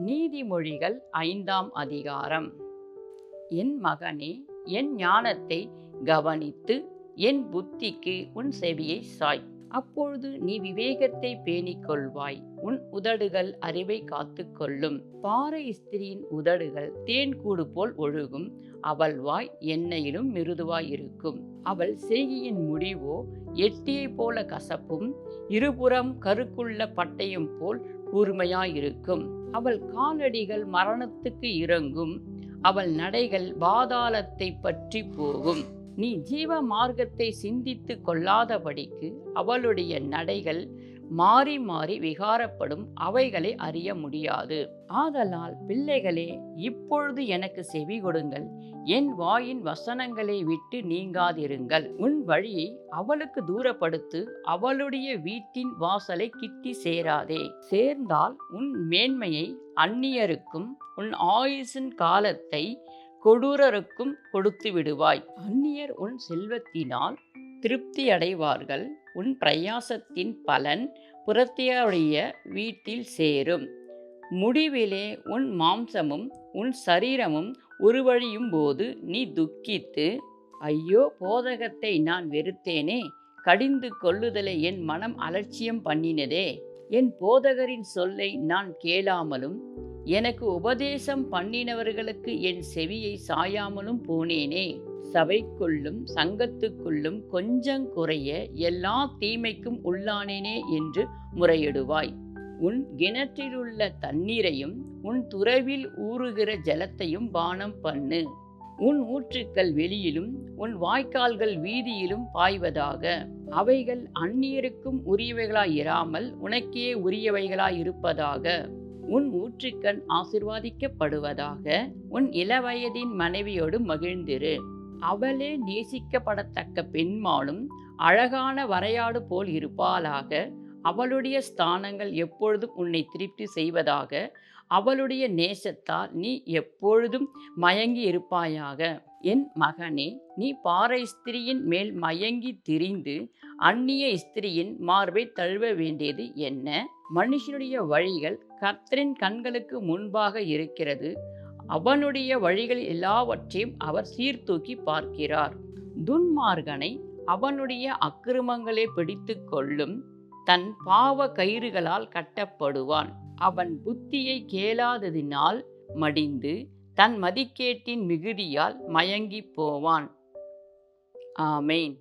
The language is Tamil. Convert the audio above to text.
நீதிமொழிகள் 5ஆம் அதிகாரம். என் மகனே, என் ஞானத்தை கவனித்து என் புத்திக்கு உன் செவியை சாய். அப்பொழுது நீ விவேகத்தை பேணிக் கொள்வாய். உன் உதடுகள் அறிவை காத்து கொள்ளும். பாறை ஸ்திரியின் உதடுகள் தேன்கூடு போல் ஒழுகும். அவள் வாய் எண்ணெயிலும் மிருதுவாயிருக்கும். அவள் செய்கையின் முடிவோ எட்டியை போல கசப்பும் இருபுறம் கருக்குள்ள பட்டயம் போல் கூர்மையாயிருக்கும். அவள் காலடிகள் மரணத்துக்கு இறங்கும். அவள் நடைகள் பாதாளத்தை பற்றி போகும். நீ ஜீவ மார்க்கத்தை சிந்தித்து கொள்ளாதபடிக்கு அவளுடைய நடைகள் மாறி மாறி விகாரப்படும். அவைகளை அறிய முடியாது. ஆதலால் பிள்ளைகளே, இப்பொழுது எனக்கு செவி கொடுங்கள். என் வாயின் வசனங்களை விட்டு நீங்காதிருங்கள். உன் வழியை அவளுக்கு தூரப்படுத்து. அவளுடைய வீட்டின் வாசலை கிட்டி சேராதே. சேர்ந்தால் உன் மேன்மையை அந்நியருக்கும் உன் ஆயுசின் காலத்தை கொடூரருக்கும் கொடுத்து விடுவாய். அந்நியர் உன் செல்வத்தினால் திருப்தி அடைவார்கள். உன் பிரயாசத்தின் பலன் புறத்தியருடைய வீட்டில் சேரும். முடிவிலே உன் மாம்சமும் உன் சரீரமும் உருவழியும் போது நீ துக்கித்து, ஐயோ, போதகத்தை நான் வெறுத்தேனே, கடிந்து கொள்ளுதலை என் மனம் அலட்சியம் பண்ணினதே, என் போதகரின் சொல்லை நான் கேளாமலும் எனக்கு உபதேசம் பண்ணினவர்களுக்கு என் செவியை சாயாமலும் போனேனே. சபைக்குள்ளும் சங்கத்துக்குள்ளும் கொஞ்சம் குறைய எல்லா தீமைக்கும் உள்ளானேனே என்று முறையிடுவாய். உன் கிணற்றிலுள்ள தண்ணீரையும் உன் துறவில் ஊறுகிற ஜலத்தையும் பானம் பண்ணு. உன் ஊற்றுக்கள் வெளியிலும் உன் வாய்க்கால்கள் வீதியிலும் பாய்வதாக. அவைகள் அந்நியருக்கும் உரியவைகளாயிராமல் உனக்கே உரியவைகளாயிருப்பதாக. உன் ஊற்றுக்கண் ஆசீர்வாதிக்கப்படுவதாக. உன் இளவயதின் மனைவியோடு மகிழ்ந்திரு. அவளே நேசிக்கப்படத்தக்க பெண்மானும் அழகான வரையாடு போல் இருப்பாளாக. அவளுடைய ஸ்தானங்கள் எப்பொழுதும் உன்னை திருப்தி செய்வதாக. அவளுடைய நேசத்தால் நீ எப்பொழுதும் மயங்கி இருப்பாயாக. என் மகனே, நீ பாறை ஸ்திரியின் மேல் மயங்கி திரிந்து அந்நிய ஸ்திரியின் மார்பை தழுவ வேண்டியது என்ன? மனுஷனுடைய வழிகள் கர்த்தரின் கண்களுக்கு முன்பாக இருக்கிறது. அவனுடைய வழிகள் எல்லாவற்றையும் அவர் சீர்தூக்கி பார்க்கிறார். துன்மார்கனை அவனுடைய அக்கிரமங்களே பிடித்து கொள்ளும். தன் பாவ கயிறுகளால் கட்டப்படுவான். அவன் புத்தியை கேளாததினால் மடிந்து தன் மதிக்கேட்டின் மிகுதியால் மயங்கி போவான். ஆமேன்.